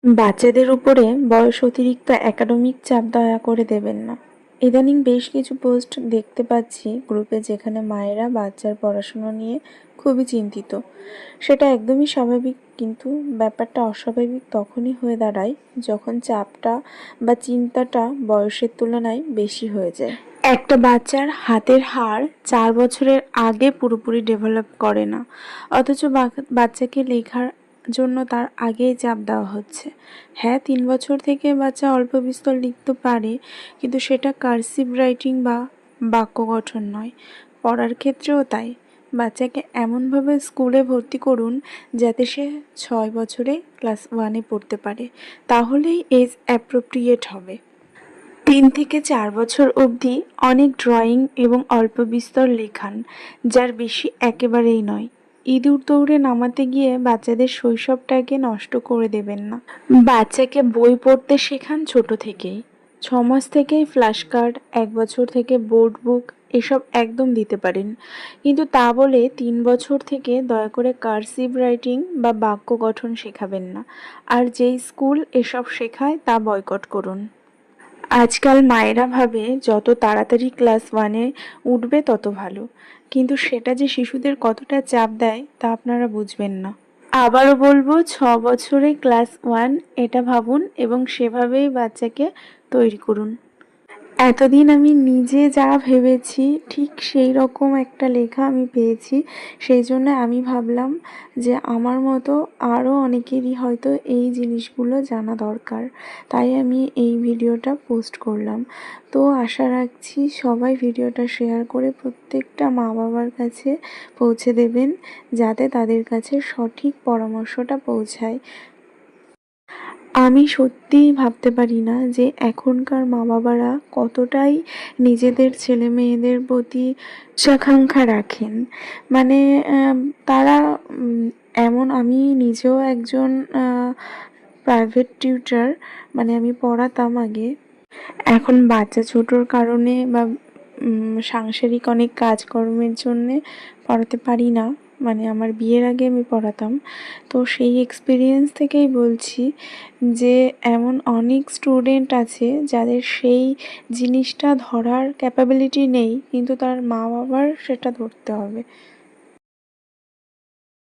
বাচ্চাদের উপরে বয়স অতিরিক্ত একাডেমিক চাপ দয়া করে দেবেন না। ইদানিং বেশ কিছু পোস্ট দেখতে পাচ্ছি গ্রুপে, যেখানে মায়েরা বাচ্চার পড়াশুনো নিয়ে খুবই চিন্তিত। সেটা একদমই স্বাভাবিক, কিন্তু ব্যাপারটা অস্বাভাবিক তখনই হয়ে দাঁড়ায় যখন চাপটা বা চিন্তাটা বয়সের তুলনায় বেশি হয়ে যায়। একটা বাচ্চার হাতের হাড় 4 বছরের আগে পুরোপুরি ডেভেলপ করে না, অথচ বাচ্চাকে লেখার জন্য তার আগেই চাপ দেওয়া হচ্ছে। হ্যাঁ, 3 বছর থেকে বাচ্চা অল্প বিস্তর লিখতে পারে, কিন্তু সেটা কার্সিভ রাইটিং বা বাক্য গঠন নয়। পড়ার ক্ষেত্রেও তাই। বাচ্চাকে এমনভাবে স্কুলে ভর্তি করুন যাতে সে 6 বছরে ক্লাস 1-এ পড়তে পারে, তাহলেই এজ অ্যাপ্রোপ্রিয়েট হবে। 3 থেকে 4 বছর অবধি অনেক ড্রয়িং এবং অল্প বিস্তর লেখান, যার বেশি একেবারেই নয়। ইঁদুর দৌড়ে নামাতে গিয়ে বাচ্চাদের শৈশবটাকে নষ্ট করে দেবেন না। বাচ্চাকে বই পড়তে শেখান ছোট থেকেই। 6 মাস থেকেই ফ্ল্যাশ কার্ড, 1 বছর থেকে বোর্ড বুক, এসব একদম দিতে পারেন। কিন্তু তা বলে 3 বছর থেকে দয়া করে কার্সিভ রাইটিং বা বাক্য গঠন শেখাবেন না। আর যেই স্কুল এসব শেখায় তা বয়কট করুন। আজকাল মায়েরা ভাবে যত তাড়াতাড়ি ক্লাস 1-এ উঠবে তত ভালো, কিন্তু সেটা যে শিশুদের কতটা চাপ দেয় তা আপনারা বুঝবেন না। আবারও বলবো, 6 বছরে ক্লাস 1 এটা ভাবুন এবং সেভাবেই বাচ্চাকে তৈরি করুন। এতদিন আমি নিজে যা ভেবেছি ঠিক সেই রকম একটা লেখা আমি পেয়েছি, সেই জন্য আমি ভাবলাম যে আমার মতো আরও অনেকেরই হয়তো এই জিনিসগুলো জানা দরকার, তাই আমি এই ভিডিওটা পোস্ট করলাম। তো আশা রাখছি সবাই ভিডিওটা শেয়ার করে প্রত্যেকটা মা বাবার কাছে পৌঁছে দেবেন, যাতে তাদের কাছে সঠিক পরামর্শটা পৌঁছায়। আমি সত্যিই ভাবতে পারি না যে এখনকার মা বাবারা কতটাই নিজেদের ছেলে মেয়েদের প্রতি উচ্চাকাঙ্ক্ষা রাখেন। মানে তারা এমন, আমি নিজেও একজন প্রাইভেট টিউটার, মানে আমি পড়াতাম আগে। এখন বাচ্চা ছোটোর কারণে বা সাংসারিক অনেক কাজকর্মের জন্যে পড়াতে পারি না। মানে আমার বিয়ের আগে আমি পড়াতাম। তো সেই এক্সপিরিয়েন্স থেকেই বলছি যে এমন অনেক স্টুডেন্ট আছে যাদের সেই জিনিসটা ধরার ক্যাপাবিলিটি নেই, কিন্তু তার মা বাবার সেটা ধরতে হবে।